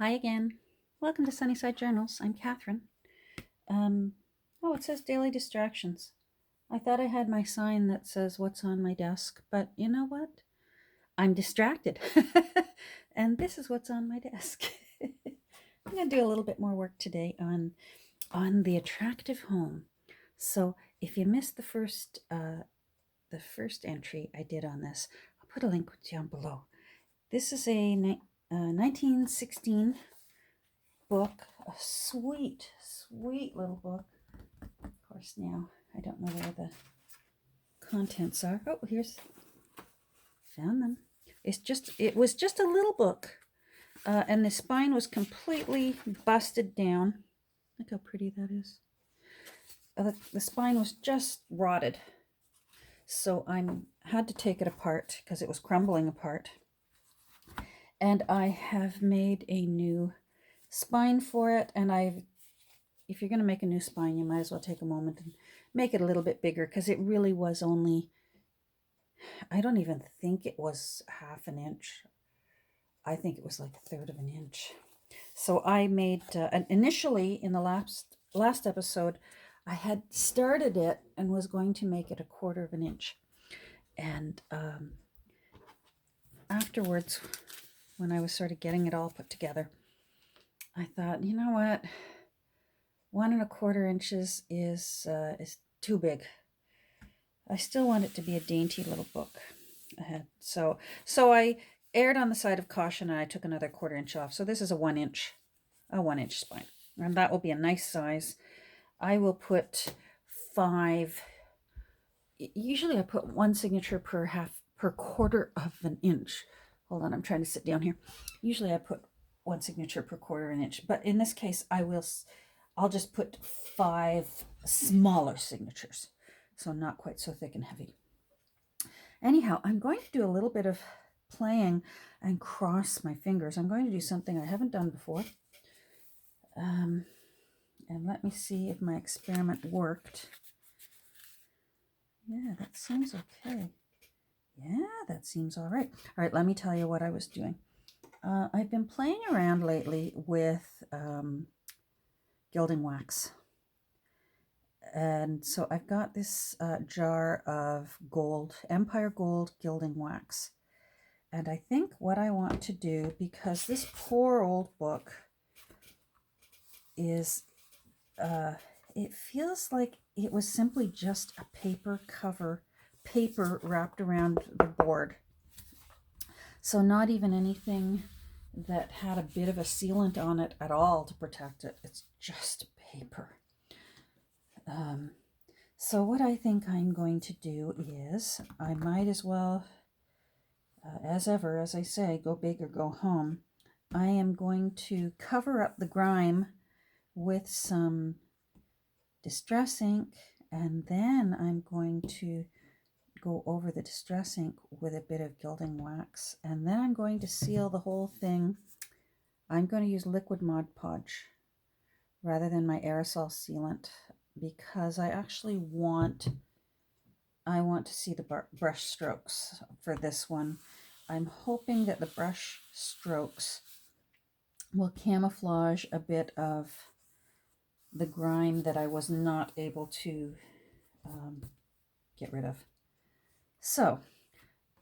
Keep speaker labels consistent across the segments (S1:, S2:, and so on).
S1: Hi again. Welcome to Sunnyside Journals. I'm Catherine. It says daily distractions. I thought I had my sign that says what's on my desk, but you know what? I'm distracted. And this is what's on my desk. I'm going to do a little bit more work today on the attractive home. So if you missed the first entry I did on this, I'll put a link down below. This is a 1916 book, a sweet little book. Of course, now I don't know where the contents are. Oh, found them. It was just a little book, and the spine was completely busted down. Look how pretty that is. The spine was just rotted, so I had to take it apart because it was crumbling apart. And I have made a new spine for it, and if you're going to make a new spine, you might as well take a moment and make it a little bit bigger, because it really was only, I don't even think it was half an inch. I think it was like a third of an inch. So I made, initially in the last episode, I had started it and was going to make it a quarter of an inch. And afterwards, when I was sort of getting it all put together, I thought, you know what? 1¼ inches is too big. I still want it to be a dainty little book. So I erred on the side of caution, and I took another 1/4 inch off. So this is a 1 inch spine, and that will be a nice size. I will put 5. Usually I put 1 signature per 1/4 of an inch. Hold on, I'm trying to sit down here. Usually I put 1 signature per 1/4 of an inch, but in this case I'll just put 5 smaller signatures, so not quite so thick and heavy. Anyhow, I'm going to do a little bit of playing and cross my fingers. I'm going to do something I haven't done before. And let me see if my experiment worked. Yeah, that seems okay. Yeah, that seems all right. All right, let me tell you what I was doing. I've been playing around lately with gilding wax. And so I've got this jar of Empire Gold gilding wax. And I think what I want to do, because this poor old book is, it feels like it was simply just a paper wrapped around the board. So not even anything that had a bit of a sealant on it at all to protect it. It's just paper. So what I think I'm going to do is, I might as well, as ever, as I say, go big or go home. I am going to cover up the grime with some distress ink, and then I'm going to go over the distress ink with a bit of gilding wax, and then I'm going to seal the whole thing. I'm going to use liquid Mod Podge rather than my aerosol sealant, because I actually want to see the brush strokes for this one. I'm hoping that the brush strokes will camouflage a bit of the grime that I was not able to get rid of. So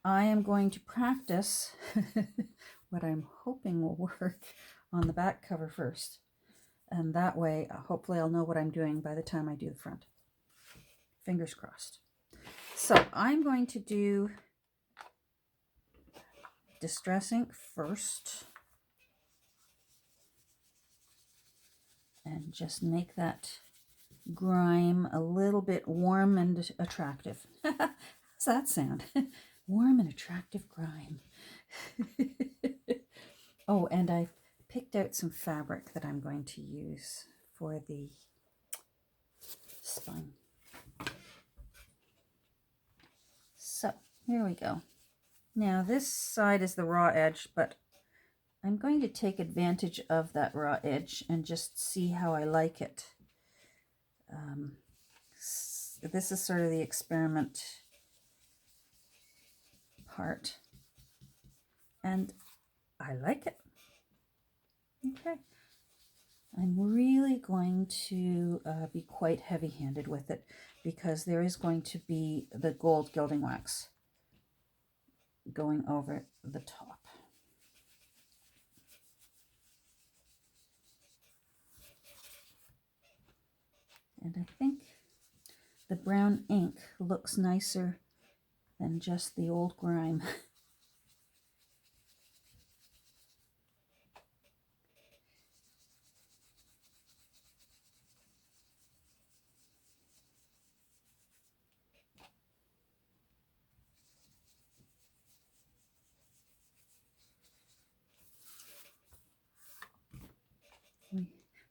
S1: I am going to practice what I'm hoping will work on the back cover first. And that way, hopefully I'll know what I'm doing by the time I do the front. Fingers crossed. So I'm going to do distress ink first. And just make that grime a little bit warm and attractive. How's that sound? Warm and attractive grime. Oh, and I picked out some fabric that I'm going to use for the spine. So here we go. Now this side is the raw edge, but I'm going to take advantage of that raw edge and just see how I like it. This is sort of the experiment part, and I like it. Okay. I'm really going to be quite heavy-handed with it because there is going to be the gold gilding wax going over the top. And I think the brown ink looks nicer than just the old grime.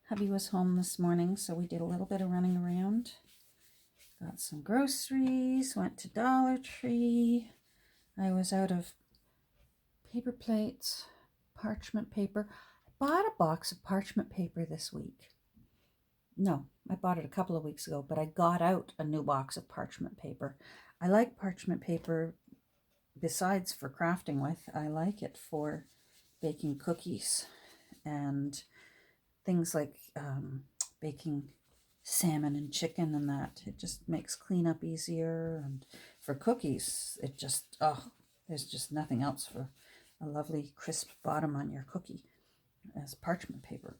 S1: Hubby was home this morning, so we did a little bit of running around. Got some groceries, went to Dollar Tree. I was out of paper plates, parchment paper. I bought a box of parchment paper this week. No, I bought it a couple of weeks ago, but I got out a new box of parchment paper. I like parchment paper besides for crafting with. I like it for baking cookies and things like baking salmon and chicken and that. It just makes cleanup easier. And for cookies, it just, there's just nothing else for a lovely crisp bottom on your cookie as parchment paper.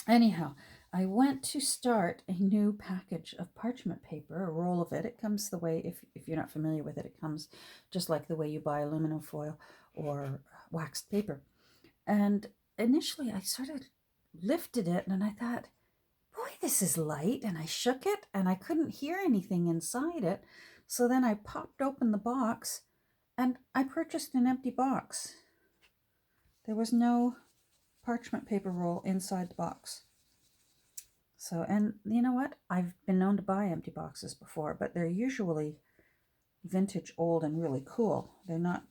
S1: Anyhow, I went to start a new package of parchment paper, a roll of it. It comes the way, if you're not familiar with it, it comes just like the way you buy aluminum foil or waxed paper. And initially I sort of lifted it and I thought, boy, this is light. And I shook it and I couldn't hear anything inside it. So then I popped open the box and I purchased an empty box. There was no parchment paper roll inside the box. So, and you know what? I've been known to buy empty boxes before, but they're usually vintage, old, and really cool. They're not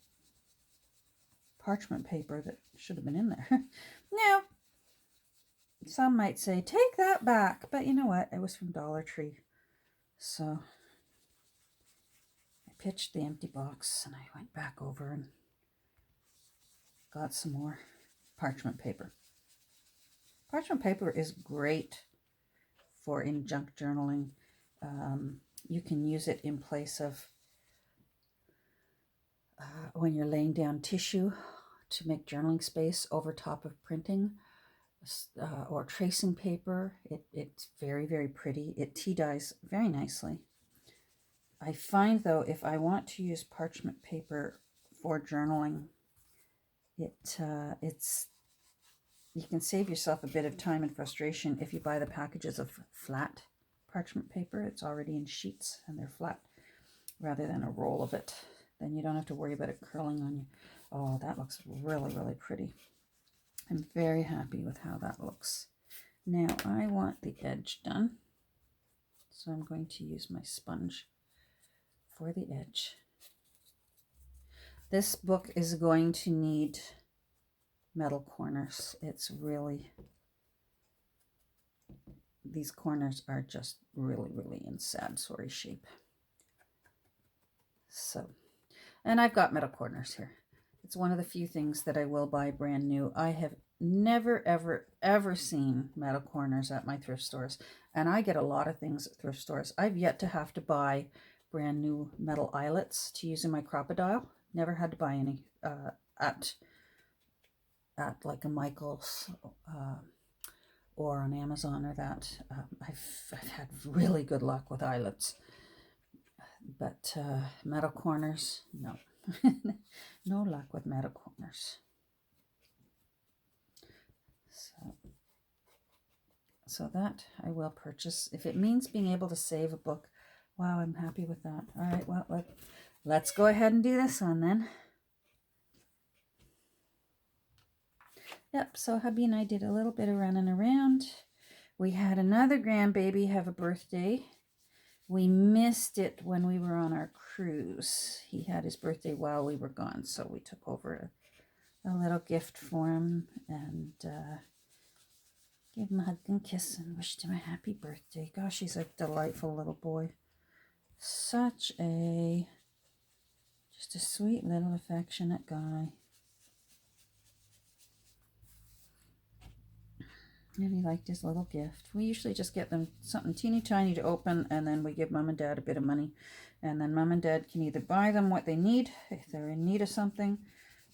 S1: parchment paper that should have been in there. Now, some might say, take that back. But you know what? It was from Dollar Tree. So I pitched the empty box and I went back over and got some more parchment paper. Parchment paper is great for in junk journaling. You can use it in place of when you're laying down tissue to make journaling space over top of printing or tracing paper. It's very, very pretty. It tea dyes very nicely. I find, though, if I want to use parchment paper for journaling, it's you can save yourself a bit of time and frustration if you buy the packages of flat parchment paper. It's already in sheets and they're flat rather than a roll of it. Then you don't have to worry about it curling on you. Oh, that looks really, really pretty. I'm very happy with how that looks. Now I want the edge done. So I'm going to use my sponge for the edge. This book is going to need metal corners. It's really, these corners are just really, really in sad, sorry shape. So, and I've got metal corners here. It's one of the few things that I will buy brand new. I have never, ever, ever seen metal corners at my thrift stores. And I get a lot of things at thrift stores. I've yet to have to buy brand new metal eyelets to use in my Crop-A-Dile. Never had to buy any at like a Michael's or on Amazon or that. I've had really good luck with eyelets. But metal corners, no. No luck with metal corners. So that I will purchase. If it means being able to save a book, wow, I'm happy with that. All right, well, let's go ahead and do this one then. Yep, so hubby and I did a little bit of running around. We had another grandbaby have a birthday. We missed it when we were on our cruise. He had his birthday while we were gone, so we took over a little gift for him and gave him a hug and kiss and wished him a happy birthday. Gosh, he's a delightful little boy. Just a sweet little affectionate guy. And he liked his little gift. We usually just get them something teeny tiny to open, and then we give Mom and Dad a bit of money. And then Mom and Dad can either buy them what they need, if they're in need of something,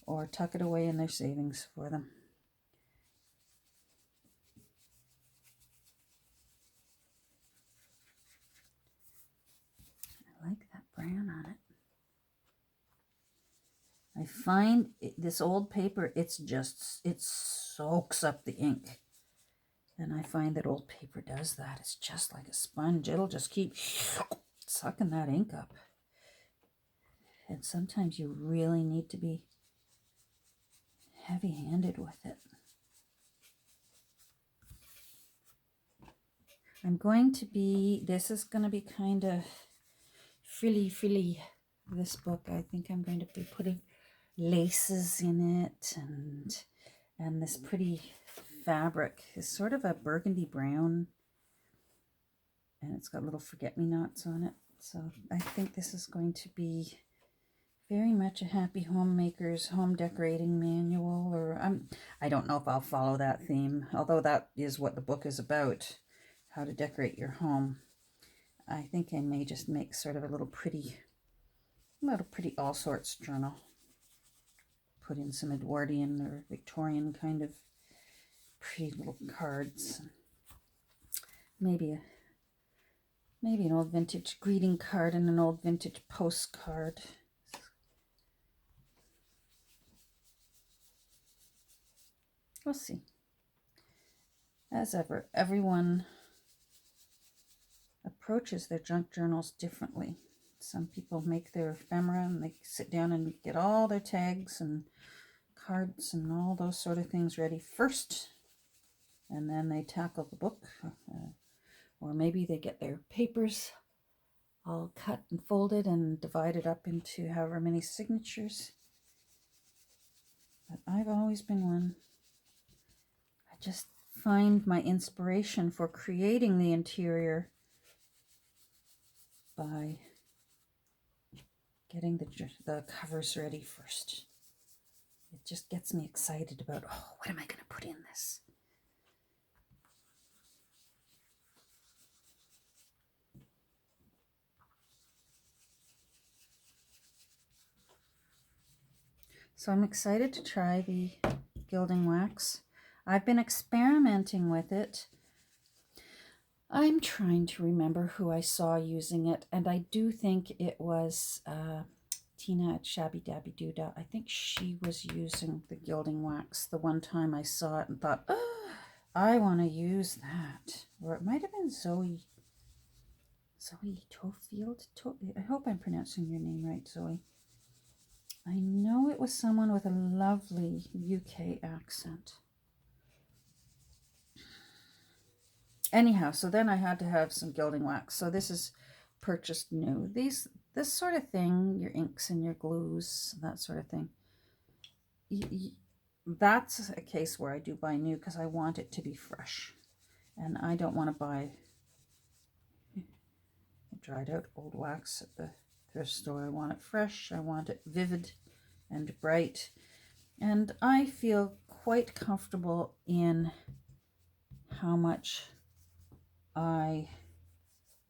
S1: or tuck it away in their savings for them. I like that brown on it. I find this old paper, it soaks up the ink. And I find that old paper does that. It's just like a sponge. It'll just keep sucking that ink up. And sometimes you really need to be heavy-handed with it. This is going to be kind of frilly, this book. I think I'm going to be putting laces in it, and this pretty fabric is sort of a burgundy brown, and it's got little forget-me-nots on it. So I think this is going to be very much a happy homemaker's home decorating manual, or I don't know if I'll follow that theme, although that is what the book is about, how to decorate your home. I think I may just make sort of a little pretty all sorts journal. Put in some Edwardian or Victorian kind of pretty little cards. Maybe an old vintage greeting card and an old vintage postcard. We'll see. As ever, everyone approaches their junk journals differently. Some people make their ephemera and they sit down and get all their tags and cards and all those sort of things ready first, and then they tackle the book. Or maybe they get their papers all cut and folded and divided up into however many signatures. But I've always been one. I just find my inspiration for creating the interior by getting the covers ready first. It just gets me excited about, what am I going to put in this? So I'm excited to try the gilding wax. I've been experimenting with it. I'm trying to remember who I saw using it, and I do think it was Tina at Shabby Dabby Doodah. I think she was using the gilding wax the one time I saw it and thought, I want to use that. Or it might have been Zoe Tofield. I hope I'm pronouncing your name right, Zoe. I know it was someone with a lovely UK accent. Anyhow, so then I had to have some gilding wax. So this is purchased new. This sort of thing, your inks and your glues, that sort of thing. That's a case where I do buy new because I want it to be fresh. And I don't want to buy dried out old wax at the thrift store. I want it fresh. I want it vivid and bright. And I feel quite comfortable in how much I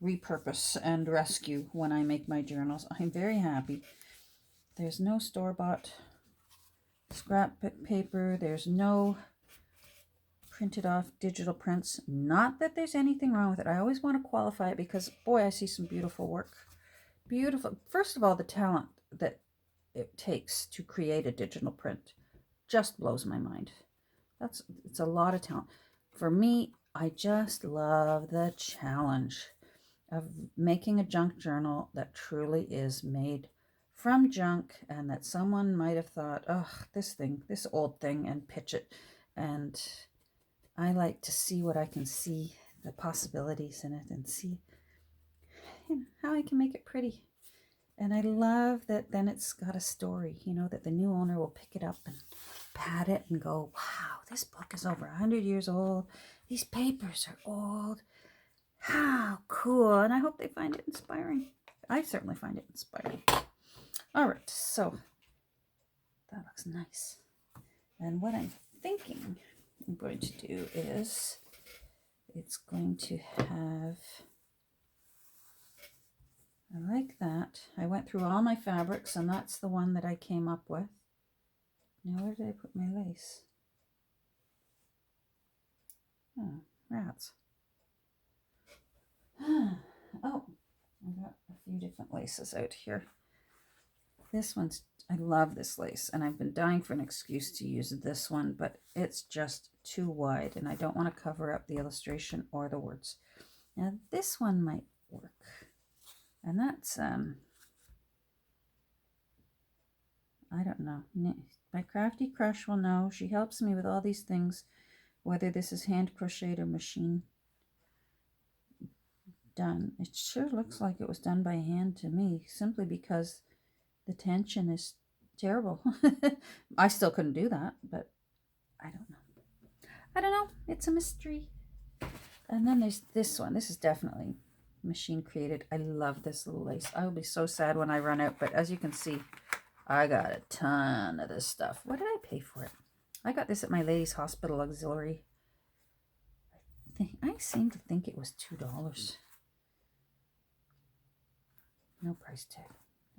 S1: repurpose and rescue when I make my journals. I'm very happy. There's no store-bought scrap paper. There's no printed off digital prints. Not that there's anything wrong with it. I always want to qualify it because, boy, I see some beautiful work. Beautiful. First of all, the talent that it takes to create a digital print just blows my mind. It's a lot of talent. For me, I just love the challenge of making a junk journal that truly is made from junk and that someone might have thought, this old thing, and pitch it. And I like to see what I can see, the possibilities in it, and see how I can make it pretty. And I love that then it's got a story, that the new owner will pick it up and pat it and go, wow, this book is over 100 years old. These papers are old. How cool. And I hope they find it inspiring. I certainly find it inspiring. All right, so that looks nice. And what I'm thinking I'm going to do is it's going to have, I like that. I went through all my fabrics and that's the one that I came up with. Now where did I put my lace? Oh, rats. Oh, I got a few different laces out here. This one's, I love this lace, and I've been dying for an excuse to use this one, but it's just too wide, and I don't want to cover up the illustration or the words. Now, this one might work, and that's, I don't know. My Crafty Crush will know. She helps me with all these things, whether this is hand crocheted or machine done. It sure looks like it was done by hand to me, simply because the tension is terrible. I still couldn't do that, but I don't know. I don't know. It's a mystery. And then there's this one. This is definitely machine created. I love this little lace. I will be so sad when I run out, but as you can see, I got a ton of this stuff. What did I pay for it? I got this at my ladies' hospital auxiliary. I seem to think it was $2. No price tag.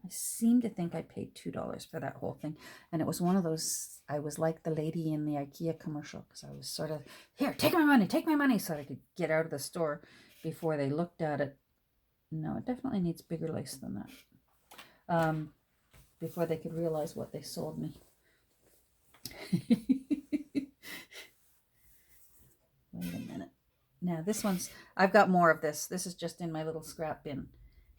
S1: I seem to think I paid $2 for that whole thing. And it was one of those, I was like the lady in the IKEA commercial, because I was sort of, here, take my money, so I could get out of the store before they looked at it. No, it definitely needs bigger lace than that. Before they could realize what they sold me. Wait a minute. Now this one's, I've got more of this. This is just in my little scrap bin.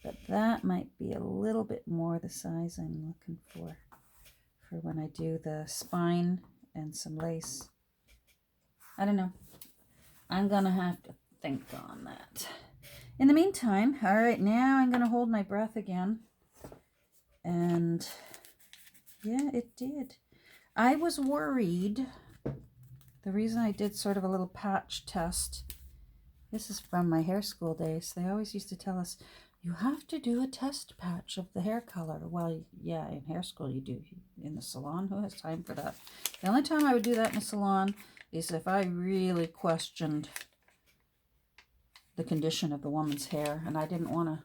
S1: But that might be a little bit more the size I'm looking for when I do the spine and some lace. I don't know. I'm going to have to think on that. In the meantime, all right, now I'm going to hold my breath again. And yeah, it did. I was worried. The reason I did sort of a little patch test, this is from my hair school days. They always used to tell us, you have to do a test patch of the hair color. Well, yeah, in hair school you do. In the salon, who has time for that? The only time I would do that in a salon is if I really questioned the condition of the woman's hair and I didn't want to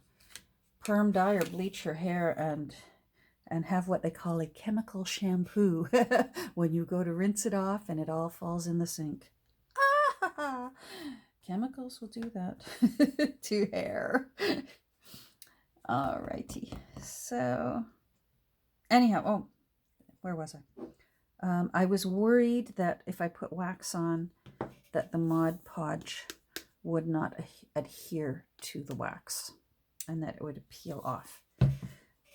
S1: perm dye or bleach her hair and have what they call a chemical shampoo when you go to rinse it off and it all falls in the sink. Ah, chemicals will do that to hair. Alrighty, so anyhow, oh, where was I? I was worried that if I put wax on, that the Mod Podge would not adhere to the wax and that it would peel off.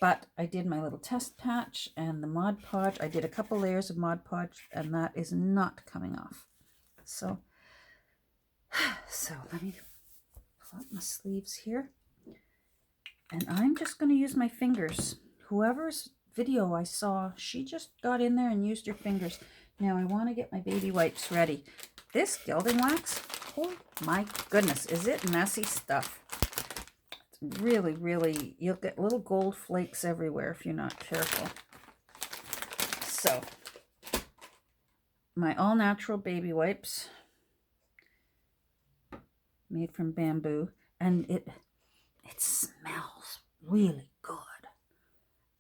S1: But I did my little test patch and the Mod Podge, I did a couple layers of Mod Podge and that is not coming off. So let me pull up my sleeves here. And I'm just going to use my fingers. Whoever's video I saw, she just got in there and used her fingers. Now I want to get my baby wipes ready. This gilding wax, oh my goodness, is it messy stuff. It's really, really, you'll get little gold flakes everywhere if you're not careful. So, my all-natural baby wipes, made from bamboo, and it smells really good.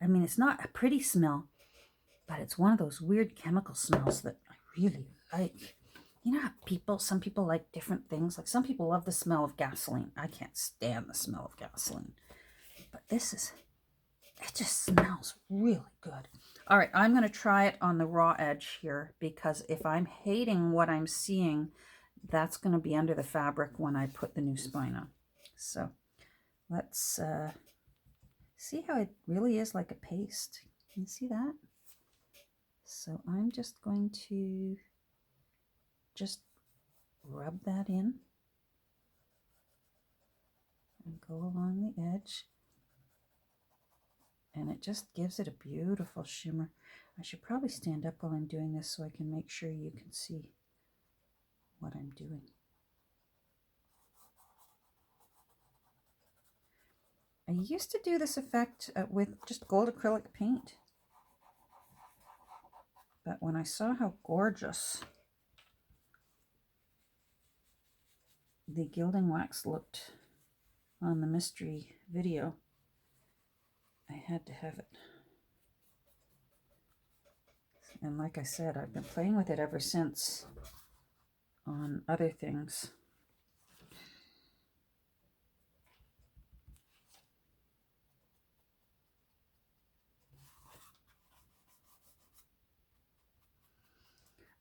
S1: I mean, it's not a pretty smell, but it's one of those weird chemical smells that I really like. You know how some people like different things. Like some people love the smell of gasoline. I can't stand the smell of gasoline. But it just smells really good. All right, I'm going to try it on the raw edge here because if I'm hating what I'm seeing, that's going to be under the fabric when I put the new spine on. So let's see how it really is like a paste. Can you see that? So I'm just going to rub that in and go along the edge. And it just gives it a beautiful shimmer. I should probably stand up while I'm doing this so I can make sure you can see what I'm doing. I used to do this effect with just gold acrylic paint. But when I saw how gorgeous the gilding wax looked on the mystery video, I had to have it. And like I said, I've been playing with it ever since on other things.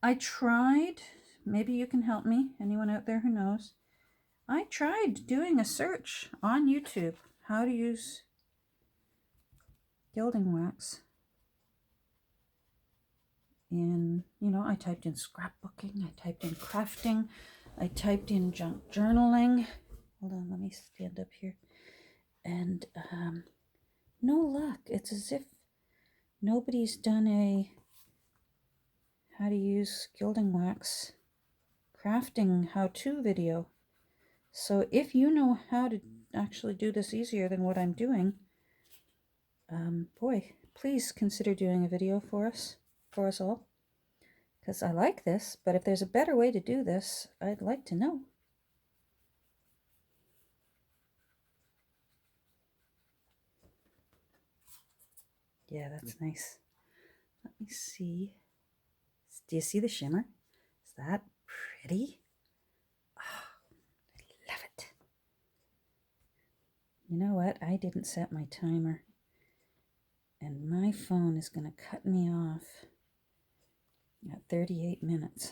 S1: I tried, maybe you can help me, anyone out there who knows. I tried doing a search on YouTube, how to use gilding wax. I typed in scrapbooking, I typed in crafting, I typed in junk journaling. Hold on, let me stand up here. And no luck. It's as if nobody's done a how to use gilding wax crafting how-to video. So if you know how to actually do this easier than what I'm doing, boy, please consider doing a video for us all. Because I like this, but if there's a better way to do this, I'd like to know. Yeah, that's nice. Let me see. Do you see the shimmer? Is that pretty? Oh, I love it. You know what? I didn't set my timer. And my phone is going to cut me off at 38 minutes.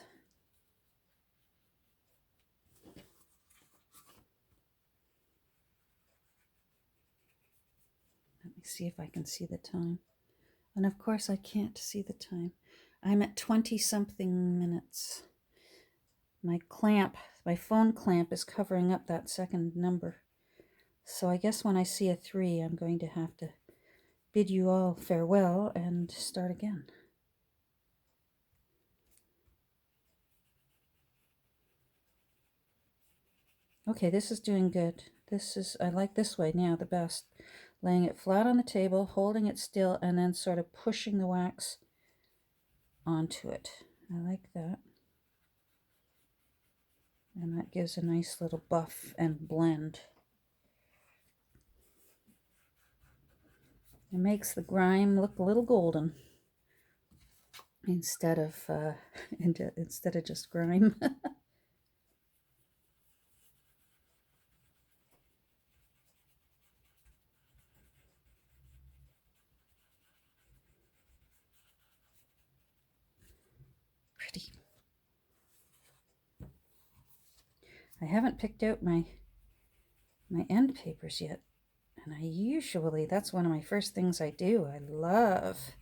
S1: Let me see if I can see the time. And of course I can't see the time. I'm at 20-something minutes. My phone clamp is covering up that second number. So I guess when I see a 3, I'm going to have to bid you all farewell and start again. Okay, this is doing good. I like this way now the best. Laying it flat on the table, holding it still, and then sort of pushing the wax onto it. I like that. And that gives a nice little buff and blend. It makes the grime look a little golden instead of just grime. Pretty. I haven't picked out my end papers yet, and that's one of my first things I do. I love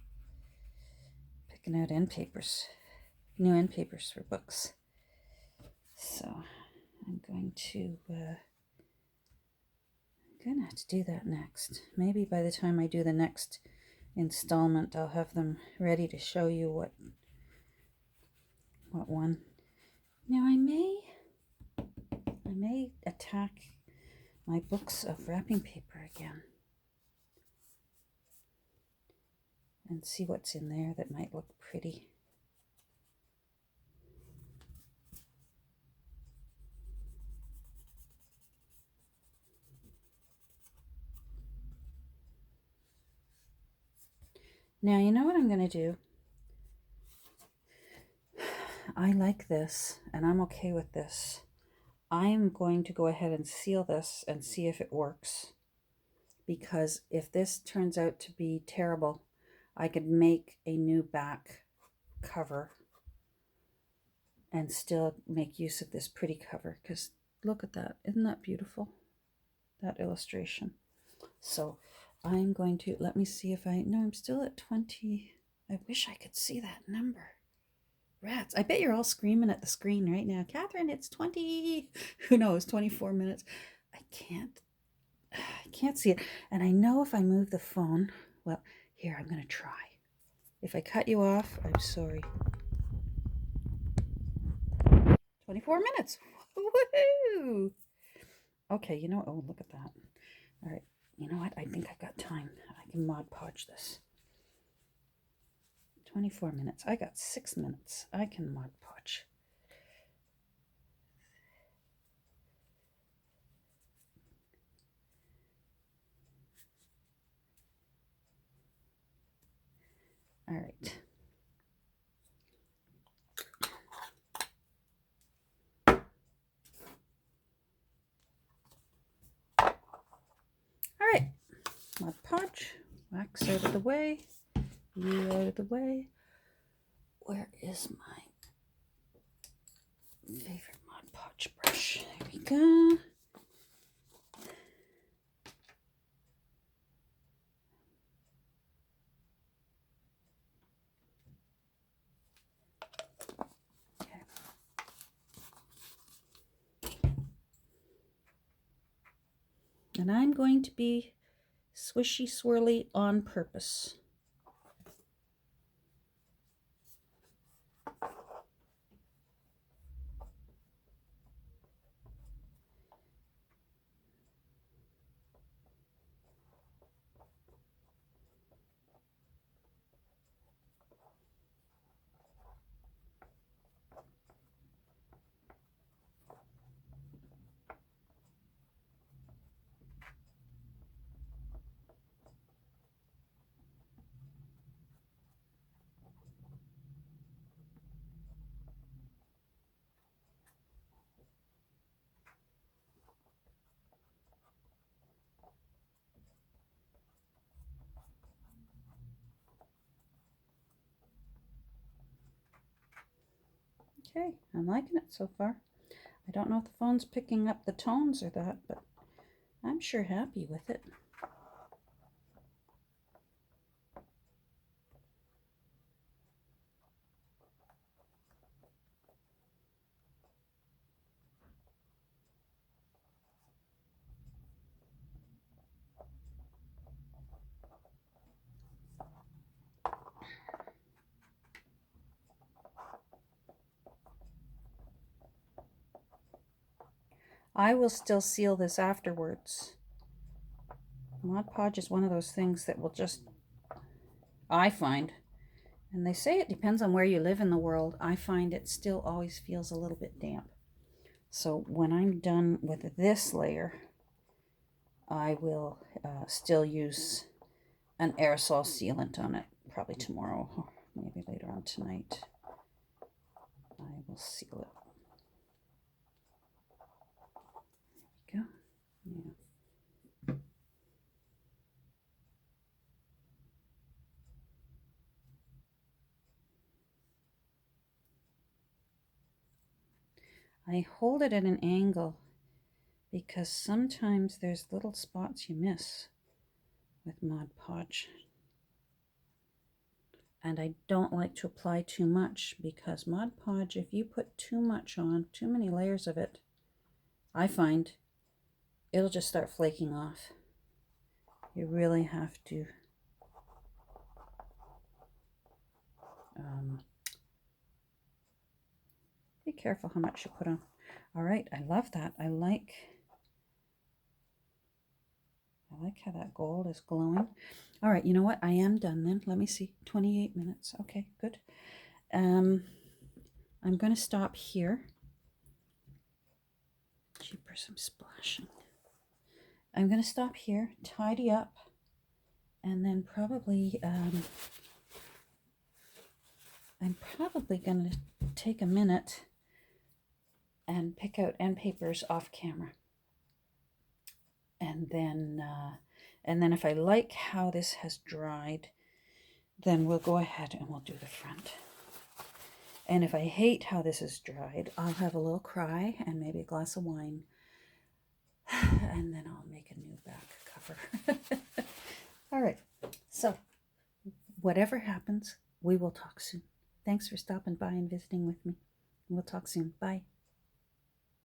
S1: picking out end papers, new end papers for books. So I'm going to have to do that next. Maybe by the time I do the next installment, I'll have them ready to show you what one. Now I may attack my books of wrapping paper again and see what's in there that might look pretty. Now, you know what I'm going to do? I like this, and I'm okay with this. I'm going to go ahead and seal this and see if it works. Because if this turns out to be terrible, I could make a new back cover and still make use of this pretty cover. Because look at that. Isn't that beautiful? That illustration. So I'm going to, let me see if I'm still at 20. I wish I could see that number. Rats. I bet you're all screaming at the screen right now. Catherine, it's 20. Who knows? 24 minutes. I can't see it. And I know if I move the phone, well, here, I'm going to try. If I cut you off, I'm sorry. 24 minutes. Woohoo! Okay, oh, look at that. All right. You know what? I think I've got time. I can Mod Podge this. 24 minutes. I got 6 minutes. I can Mod Podge. Podge. Wax out of the way. You out of the way. Where is my favorite Mod Podge brush? There we go. Okay. And I'm going to be swishy swirly on purpose. Okay, I'm liking it so far. I don't know if the phone's picking up the tones or that, but I'm sure happy with it. I will still seal this afterwards. Mod Podge is one of those things that will just, I find, and they say it depends on where you live in the world, I find it still always feels a little bit damp. So when I'm done with this layer, I will still use an aerosol sealant on it, probably tomorrow, or maybe later on tonight. I will seal it. There we go. Yeah. I hold it at an angle because sometimes there's little spots you miss with Mod Podge. And I don't like to apply too much because Mod Podge, if you put too much on, too many layers of it, I find it'll just start flaking off. You really have to be careful how much you put on. All right, I love that. I like how that gold is glowing. All right, you know what? I am done then. Let me see. 28 minutes. Okay, good. I'm going to stop here. Jeepers, I'm splashing. I'm going to stop here, tidy up, and then probably I'm probably going to take a minute and pick out end papers off camera. And then if I like how this has dried, then we'll go ahead and we'll do the front. And if I hate how this is dried, I'll have a little cry and maybe a glass of wine. And then I'll make a new back cover. All right. So whatever happens, we will talk soon. Thanks for stopping by and visiting with me. We'll talk soon. Bye.